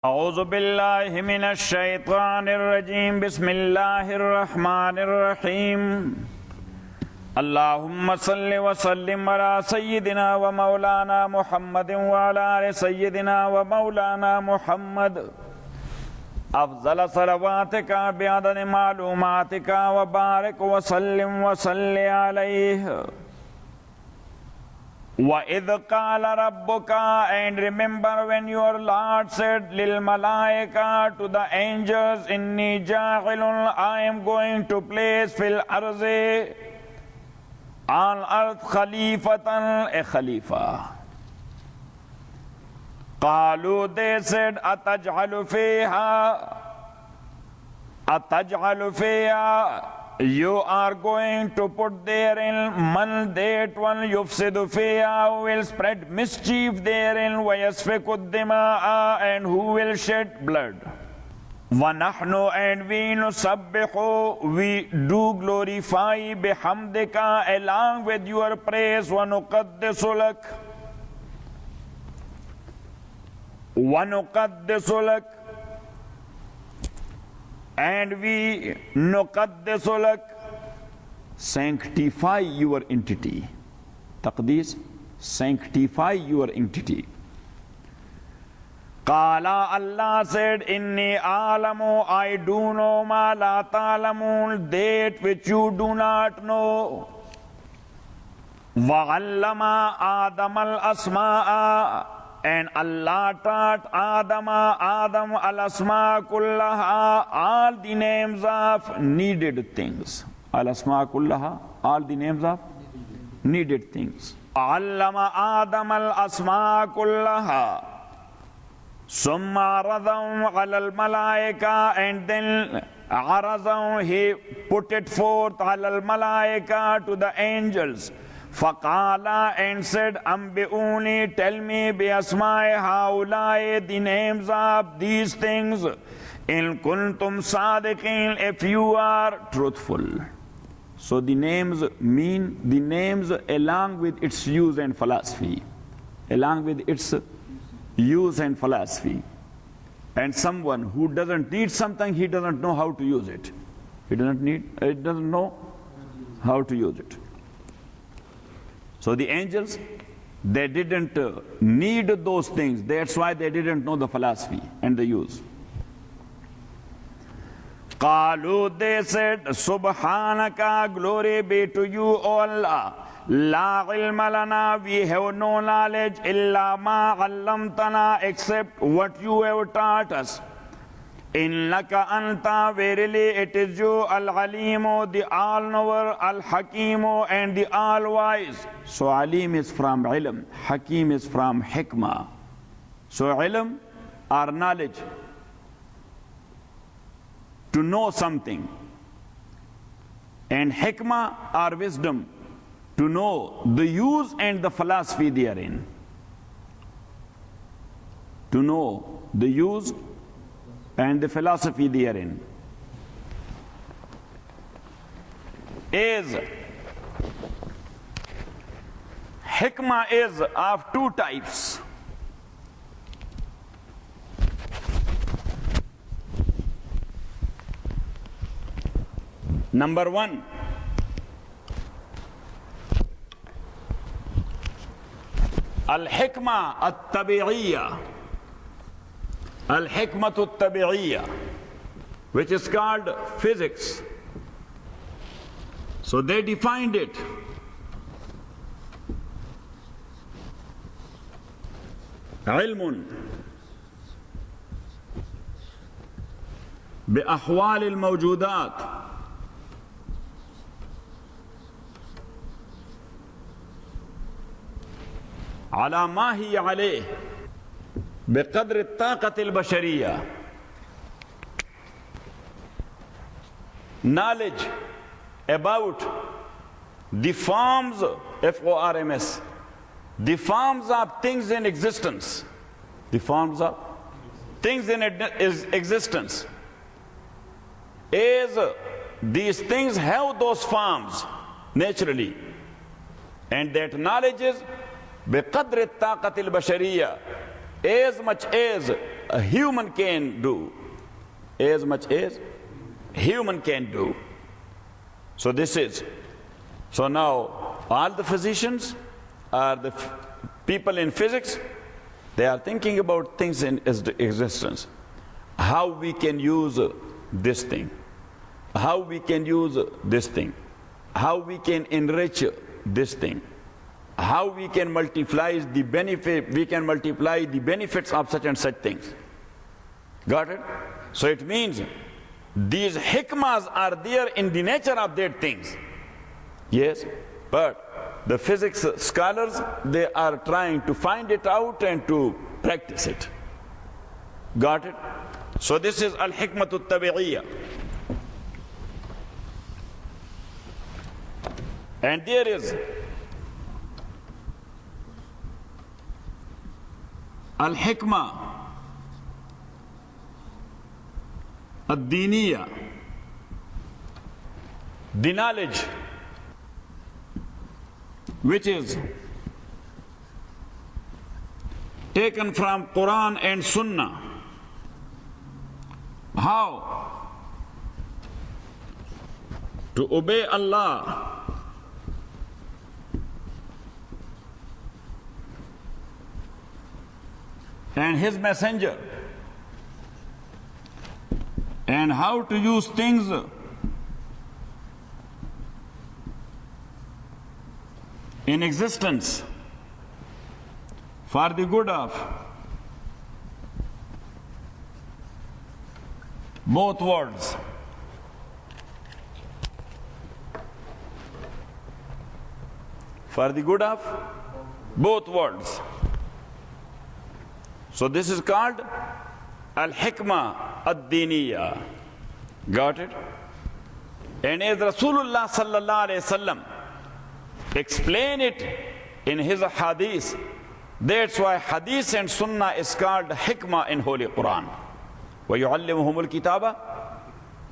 औज़ु बिल्लाहि मिनश शैतानिर रजीम बिस्मिल्लाहिर रहमानिर रहीम अल्लाहुम्मा सल्लि व सल्लिम अला सय्यिदिना व मौलाना मुहम्मदिन व अला आलि सय्यिदिना व मौलाना मुहम्मद अफ़ज़ल सलवातिका बिअददि मालूमातिका व बारिक व सल्लिम व सल्लि अलैहि وَإِذْ قَالَ رَبُّكَ and remember when your Lord said lil malaika to the angels inni ja'ilun I am going to place fil arzi on earth khalifatan a khalifa. قالوا they said ataj'alu fiha you are going to put therein man that one yufsidu fiha who will spread mischief therein wa yasfiku dima'a and who will shed blood. Wa nahnu and we nusabbihu we do glorify bihamdika along with your praise wa nuqaddisu lak and we nuqaddisu lak sanctify your entity. Taqdees, sanctify your entity. Qala Allah said inni alamu I do know ma la ta'lamun that which you do not know. Wa 'allama Adam al asma'a and Allah taught Adam al-asma kullaha all the names of needed things. Al-asma kullaha all the names of needed things. Allama Adam al-asma kullaha summa aradahum ala al-malaika and then aradahum he put it forth ala al-malaika to the angels. Faqala and said, Ambi'uni, tell me bi asma'i haulai, the names of these things. In kuntum sadiqin, if you are truthful. So the names mean the names along with its use and philosophy. Along with its use and philosophy. And someone who doesn't need something, he doesn't know how to use it. He doesn't know how to use it. So the angels, they didn't need those things. That's why they didn't know the philosophy and the use. Qalu, they said, Subhanaka, glory be to you, O Allah. La ilma lana, we have no knowledge, illa ma allamtana, except what you have taught us. Innaka anta, verily it is you, al-alimu, the all-knower, al-hakimu, and the all-wise. So alim is from ilm, hakim is from hikmah. So ilm or knowledge, to know something. And hikmah or wisdom, to know the use and the philosophy therein. To know the use and the philosophy therein. Is hikmah is of two types. Number one, al-hikmah at-tabi'iyya. Al-hikmatu at-tabi'iyya, which is called physics. So they defined it. علم بأحوال الموجودات على ما هي عليه بقدر الطاقة البشرية. Knowledge about the forms, F-O-R-M-S, the forms of things in existence. The forms of things in existence. As these things have those forms naturally. And that knowledge is بقدر الطاقة البشرية as much as a human can do, as much as human can do. So this is, so now all the physicians are the people in physics, they are thinking about things in existence. How we can use this thing, how we can use this thing, how we can enrich this thing, how we can multiply the benefits of such and such things. Got it? So it means these hikmas are there in the nature of their things. Yes, but the physics scholars, they are trying to find it out and to practice it. Got it? So this is al-hikmatu tabi'iyya. And there is al-hikmah ad-diniyya, the knowledge which is taken from Quran and Sunnah. How to obey Allah and His Messenger, and how to use things in existence for the good of both worlds. For the good of both worlds. So this is called al-hikmah ad-diniyya. Got it? And as Rasulullah sallallahu alayhi wasallam explain it in his hadith, that's why hadith and sunnah is called hikmah in Holy Quran. وَيُعَلِّمُهُمُ الْكِتَابَ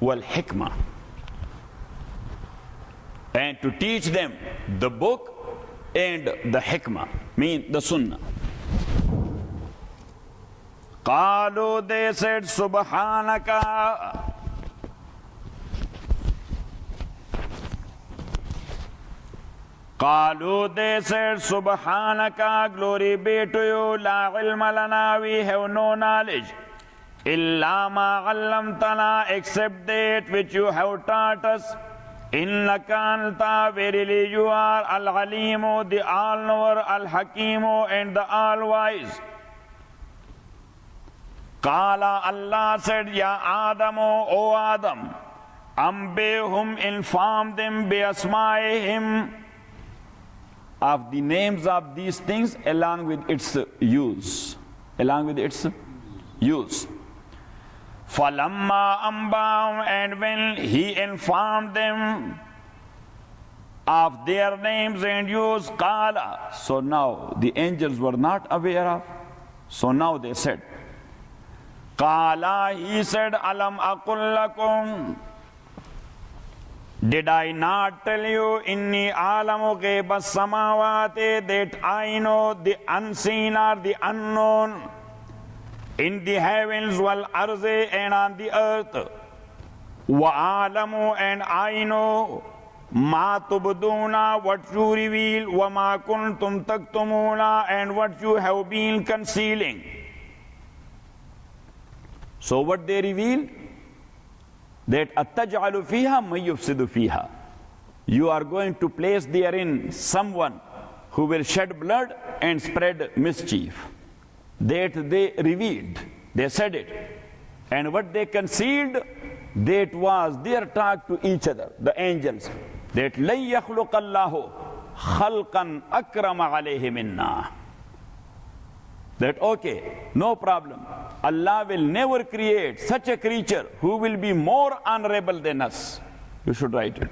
وَالْحِكْمَةِ. And to teach them the book and the hikmah, mean the sunnah. قالوا, they said, Subhanaka. قالوا, they said, Subhanaka, glory be to you, la ilma lana, we have no knowledge, illa ma allamtana, except that which you have taught us. Innaka anta, verily you are al-alimu, the all-knower, al-hakimu, and the all-wise. Qala, Allah said, Ya Adamu, O Adam, ambihum, inform them, bi asma'ihim, of the names of these things along with its use. Along with its use. Falamma ambahum, and when he informed them of their names and use, qala. So now the angels were not aware of. So now they said, qala, he said, alam aqul lakum, did I not tell you, inni alamu ghaiba samawati, that I know the unseen or the unknown in the heavens, wal arzi, and on the earth. Wa alamu, and I know ma tubduna, what you reveal, wa ma kuntum taktumuna, and what you have been concealing. So what they revealed? That attaj'alu fiha may yufsidu fiha. You are going to place therein someone who will shed blood and spread mischief. That they revealed, they said it. And what they concealed, that was their talk to each other, the angels. That lan yakhluqa Allahu khalqan akrama alayhi minna. That okay, no problem. Allah will never create such a creature who will be more honorable than us. You should write it.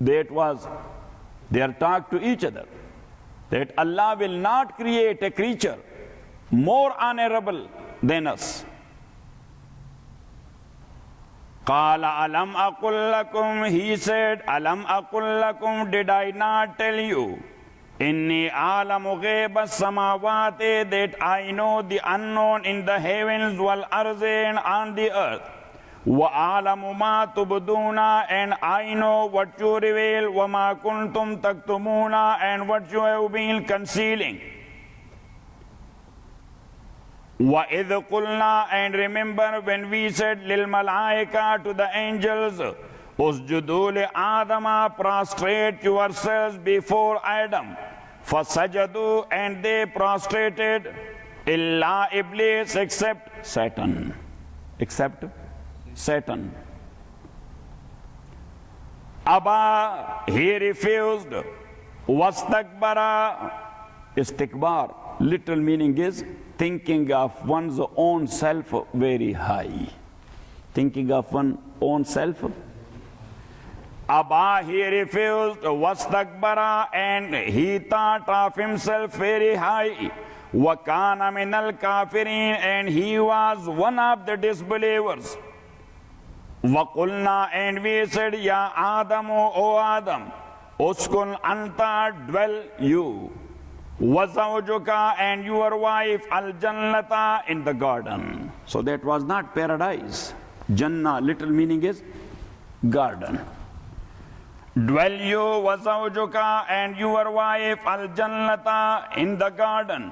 That was their talk to each other. That Allah will not create a creature more honorable than us. Qala alam aqul lakum, he said, alam aqul lakum, did I not tell you, Inni alamu ghayba samawati, that I know the unknown in the heavens wal arzi and on the earth. Wa alamu ma tubduna, and I know what you reveal. Wa ma kuntum taktumuna, and what you have been concealing. Wa idh qulna, and remember when we said lil malaika, to the angels, usjudu li Adama, prostrate yourselves before Adam. Fasajadu, and they prostrated, illa Iblis, except Satan. Except Satan. Aba, he refused. Wastakbara, istikbar. Literal meaning is thinking of one's own self very high. Thinking of one's own self. Abba, he refused, wastakbara, and he thought of himself very high. Wakana minal kafirin, and he was one of the disbelievers. Wakulna, and we said, Ya Adamu, O Adam, uskun anta, dwell you. Wazawjuka, and your wife, al jannata, in the garden. So that was not paradise. Jannah, literal meaning is garden. Dwell you, wazawjuka, and your wife, al jannata, in the garden.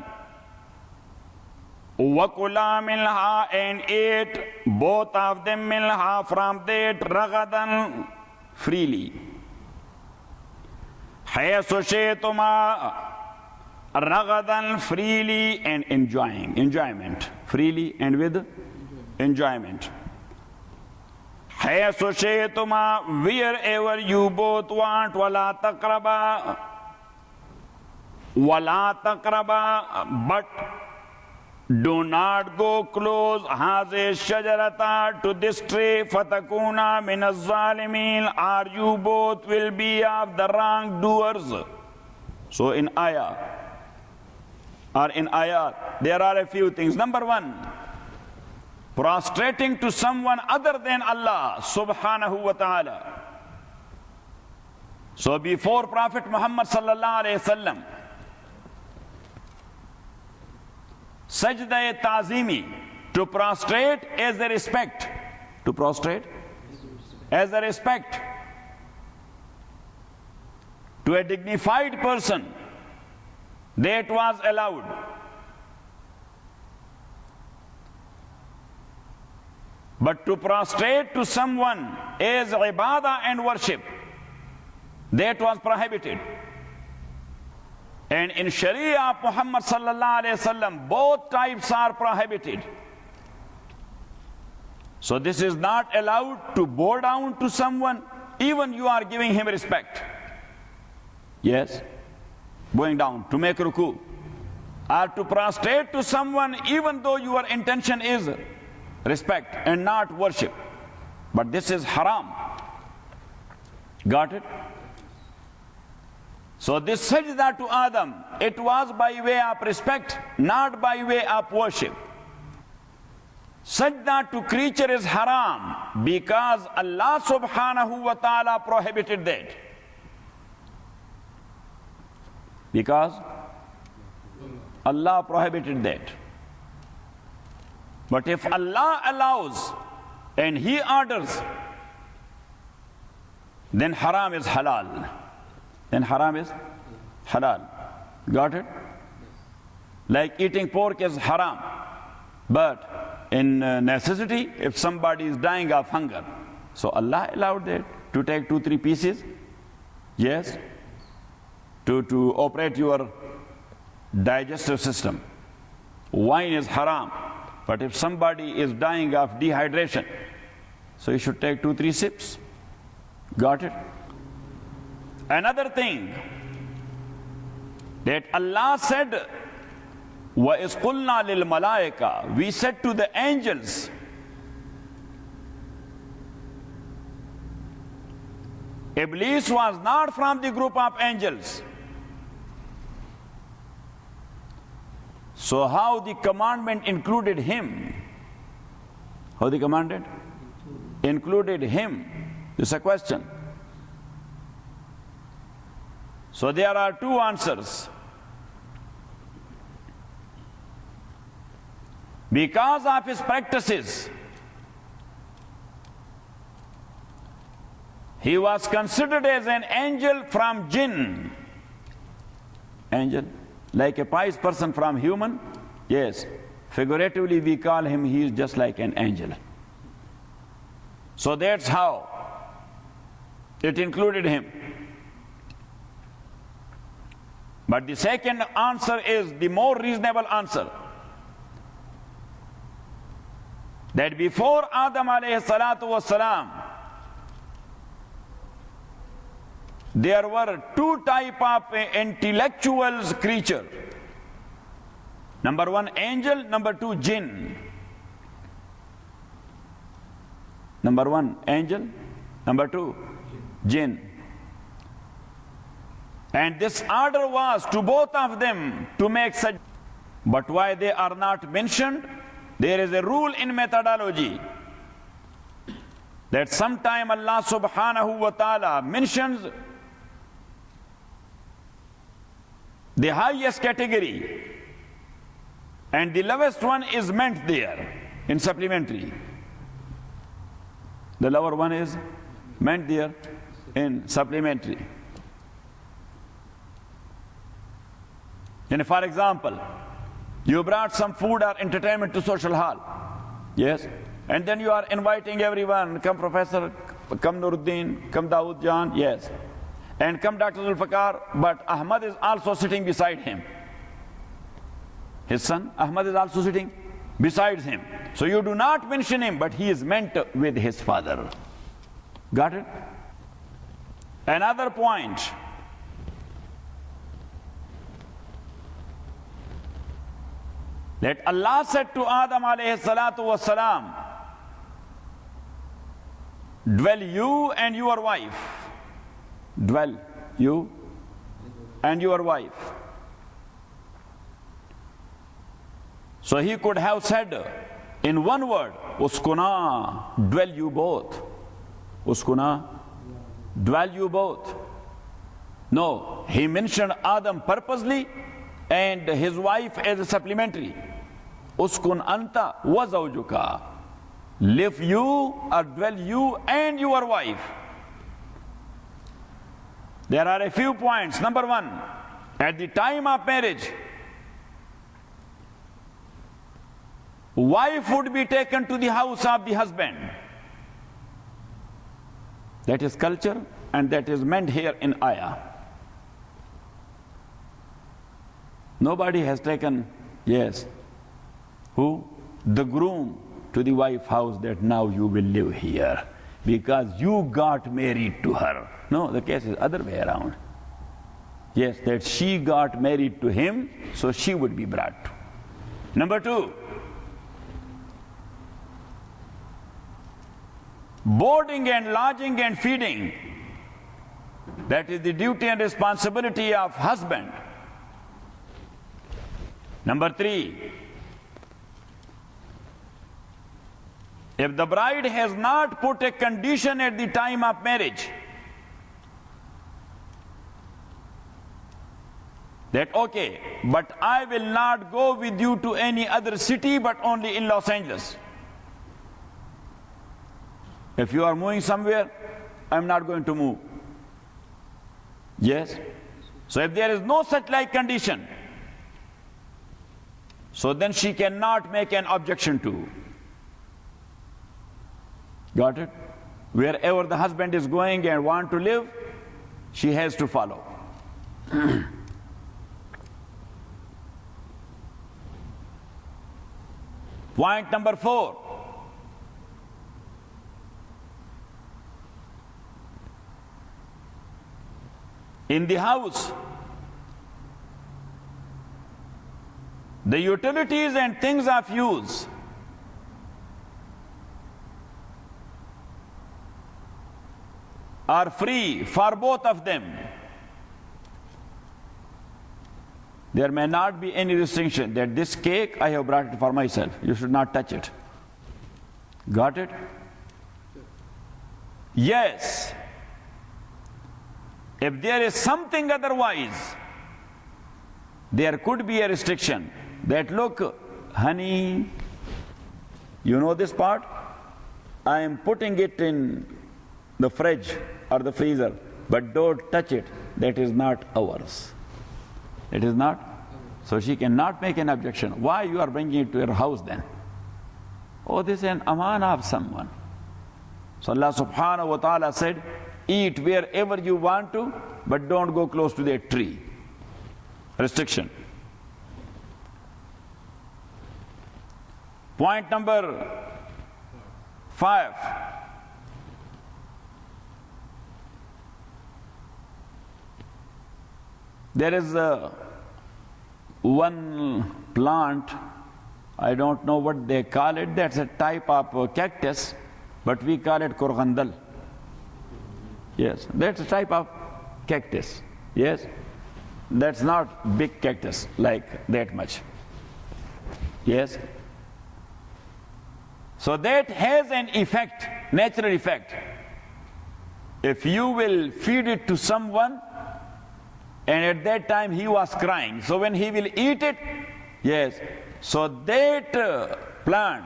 Wakula milha, and ate both of them milha, from that ragadan, freely. Haysu shaytuma, ragadan, freely and enjoyment, freely and with enjoyment. Haysu shaytuma, wherever you both want, wala taqraba, but do not go close, haze shajarata, to this tree, fatakuna min az-zalimin, or you both will be of the wrongdoers. So in ayah, or in ayat, there are a few things. Number one, prostrating to someone other than Allah subhanahu wa ta'ala. So before Prophet Muhammad sallallahu alayhi wasallam, sajda ta'zimi, to prostrate as a respect, to prostrate as a respect to a dignified person, that was allowed. But to prostrate to someone as ibadah and worship, that was prohibited. And in Sharia of Muhammad sallallahu alayhi wasallam, both types are prohibited. So this is not allowed to bow down to someone, even you are giving him respect. Yes, bowing down to make ruku, or to prostrate to someone even though your intention is respect and not worship. But this is haram. Got it? So this sajda to Adam, it was by way of respect, not by way of worship. Sajda to creature is haram because Allah subhanahu wa ta'ala prohibited that. Because Allah prohibited that. But if Allah allows and He orders, then haram is halal. Then haram is halal. Got it? Like eating pork is haram. But in necessity, if somebody is dying of hunger, so Allah allowed that to take 2-3 pieces. Yes. To operate your digestive system. Wine is haram. But if somebody is dying of dehydration, so you should take 2-3 sips. Got it? Another thing that Allah said, وَإِذْ قُلْنَا لِلْمَلَائِكَةِ, we said to the angels, Iblis was not from the group of angels. So how the commandment included him? How the commandment included him? This is a question. So there are two answers. Because of his practices, he was considered as an angel from jinn. Angel, like a pious person from human? Yes. Figuratively we call him, he is just like an angel. So that's how it included him. But the second answer is the more reasonable answer. That before Adam alayhi salatu wasalam, there were two types of intellectuals creature. Number one, angel. Number two, jinn. Number one, angel. Number two, jinn. And this order was to both of them to make such. But why they are not mentioned? There is a rule in methodology that sometime Allah subhanahu wa ta'ala mentions the highest category and the lowest one is meant there in supplementary. The lower one is meant there in supplementary. And for example, you brought some food or entertainment to social hall. Yes? And then you are inviting everyone, come Professor, come Nuruddin, come Dawood Jan, yes. And come Dr. Zulfikar, but Ahmad is also sitting beside him. His son, Ahmad, is also sitting besides him. So you do not mention him, but he is meant with his father. Got it? Another point. That Allah said to Adam alayhi salatu wasalam, dwell you and your wife. Dwell you and your wife. So he could have said in one word, uskuna, dwell you both. Uskuna, dwell you both. No, he mentioned Adam purposely and his wife as a supplementary. Uskun anta wa zawjuka. Live you or dwell you and your wife. There are a few points. Number one, at the time of marriage, wife would be taken to the house of the husband. That is culture, and that is meant here in ayah. Nobody has taken, yes, who? The groom to the wife house, that now you will live here because you got married to her. No, the case is other way around. Yes, that she got married to him, so she would be brought to. Number two, boarding and lodging and feeding, that is the duty and responsibility of husband. Number three, if the bride has not put a condition at the time of marriage, that okay, but I will not go with you to any other city but only in Los Angeles. If you are moving somewhere, I'm not going to move. Yes? So if there is no such like condition, so then she cannot make an objection to. Got it? Wherever the husband is going and want to live, she has to follow. Point number 4. In the house, the utilities and things of use are free for both of them. There may not be any restriction that this cake I have brought it for myself. You should not touch it. Got it? Yes. If there is something otherwise, there could be a restriction that, look, honey, you know this part? I am putting it in the fridge or the freezer, but don't touch it. That is not ours. It is not. So she cannot make an objection. Why you are bringing it to your house then? Oh, this is an amana of someone. So Allah subhanahu wa ta'ala said, eat wherever you want to, but don't go close to that tree. Restriction. Point number 5. There is one plant, I don't know what they call it, that's a type of cactus, but we call it korgandal. Yes, that's a type of cactus. Yes, that's not big cactus like that much. Yes. So that has an effect, natural effect. If you will feed it to someone, and at that time he was crying, so when he will eat it, yes, so that plant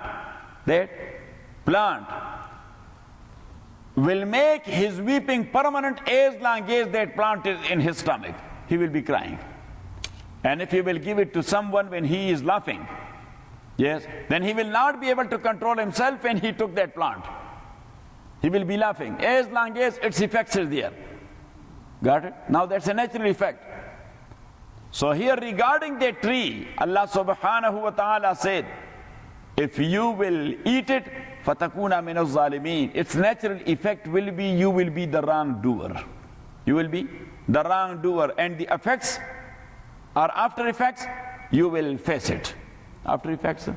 will make his weeping permanent as long as that plant is in his stomach. He will be crying. And if you will give it to someone when he is laughing, yes, then he will not be able to control himself when he took that plant. He will be laughing as long as its effects is there. Got it? Now that's a natural effect. So here regarding that tree, Allah subhanahu wa ta'ala said, if you will eat it, fatakuna min az-zalimin. Its natural effect will be you will be the wrongdoer. You will be the wrongdoer, and the effects or after effects, you will face it. After effects,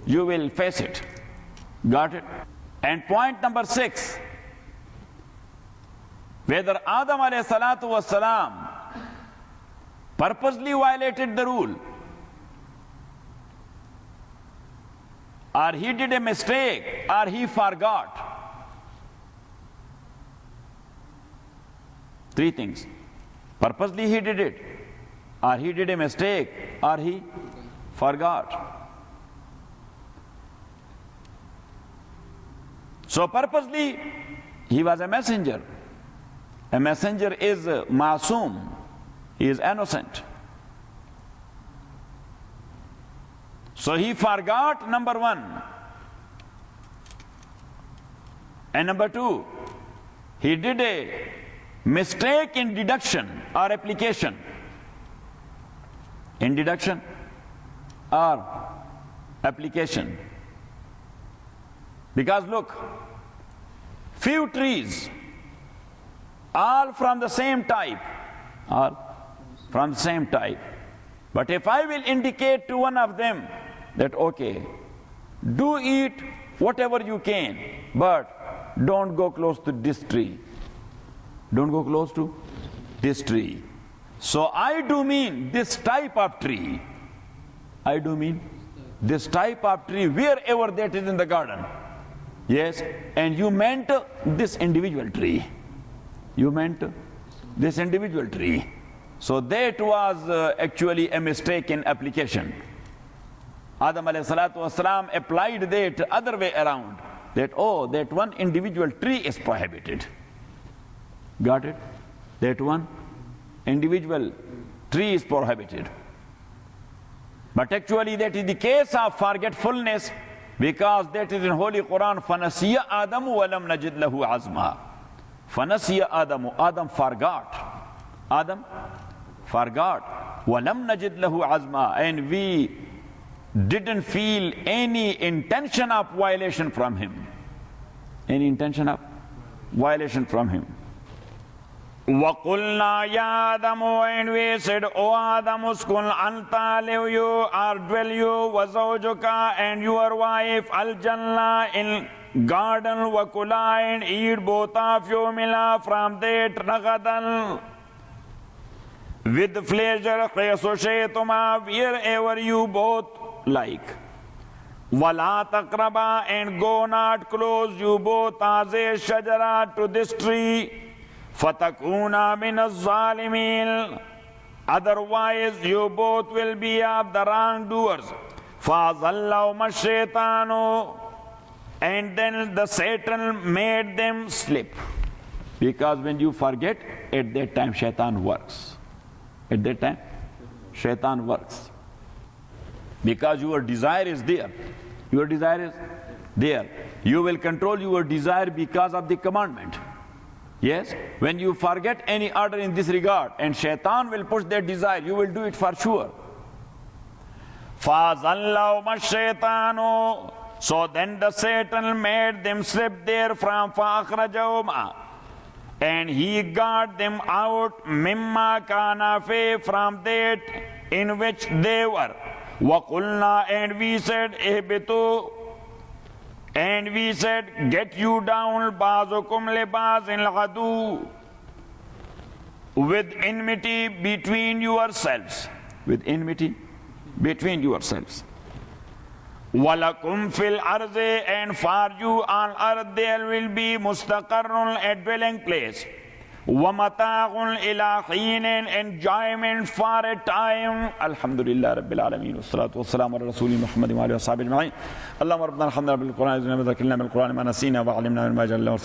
you will face it. Got it? And point number 6, whether Adam alayhi salatu was salam purposely violated the rule, or he did a mistake, or he forgot. 3 things. Purposely he did it, or he did a mistake, or he forgot. So purposely he was a messenger. A messenger is masoom. He is innocent. So he forgot, number 1. And number 2, he did a mistake in deduction or application. In deduction or application. Because look, few trees, all from the same type, but if I will indicate to one of them that, okay, do eat whatever you can, but don't go close to this tree. Don't go close to this tree. So I do mean this type of tree. I do mean this type of tree, wherever that is in the garden. Yes, and you meant this individual tree. You meant this individual tree. So that was actually a mistake in application. Adam alayhi salatu wasalam applied that other way around. That, oh, that one individual tree is prohibited. Got it? That one individual tree is prohibited. But actually that is the case of forgetfulness, because that is in Holy Quran, فَنَسِيَ آدَمُ وَلَمْ نَجِدْ لَهُ عَزْمًا. فَنَسِيَ آدَمُ, Adam forgot. Adam forgot. وَلَمْ نَجِدْ لَهُ عَزْمًا. And we didn't feel any intention of violation from him. Any intention of violation from him. وَقُلْنَا يَا آدَمُ, and we said, O Adam, uskun anta, live you or dwell you, وَزَوْجُكَ, and your wife, al-jannah, in garden, وَكُلَا, and eat both of you, mila, from that ragadan, with pleasure, قَيَسُشَيْتُمَا, wherever you both like. وَلَا تَقْرَبَا, and go not close, you both, as a shajara, to this tree, فَتَكُونَا مِنَ الظَّالِمِينَ. Otherwise you both will be of the wrongdoers. فَأَضَلَّهُمَا الشَّيْطَانُ. And then the Satan made them slip. Because when you forget, at that time shaitan works. At that time, shaitan works. Because your desire is there. Your desire is there. You will control your desire because of the commandment. Yes? When you forget any order in this regard, and shaitan will push that desire, you will do it for sure. فَأَضَلَّهُمَا الشَّيْطَانُ. So then the Satan made them slip therefrom. فَأَخْرَجَهُمَا. And he got them out مِمَّا كَانَ فِيهِ, from that in which they were. وَقُلْنَا. And we said اهْبِطُوا. And we said, get you down, بَعْضُكُمْ لِبَعْضٍ الْعَدُوُّ. With enmity between yourselves. With enmity between yourselves. وَلَكُمْ فِي الْأَرْضِ. And for you on earth there will be مُسْتَقَرٌ, a dwelling place. وَمَتَاعٌ إِلَىٰ حِينٍ. Enjoyment for a time. Alhamdulillah Rabbil Alameen. Wassalatu wassalamu ala Rasuli Muhammadin wa alihi wa sahbihi ajma'in. Allahumma rabbana alhamdulillah bil Qur'an. Zina wa dhakirna bil Qur'an ma nasina wa alimna min ma jalla wa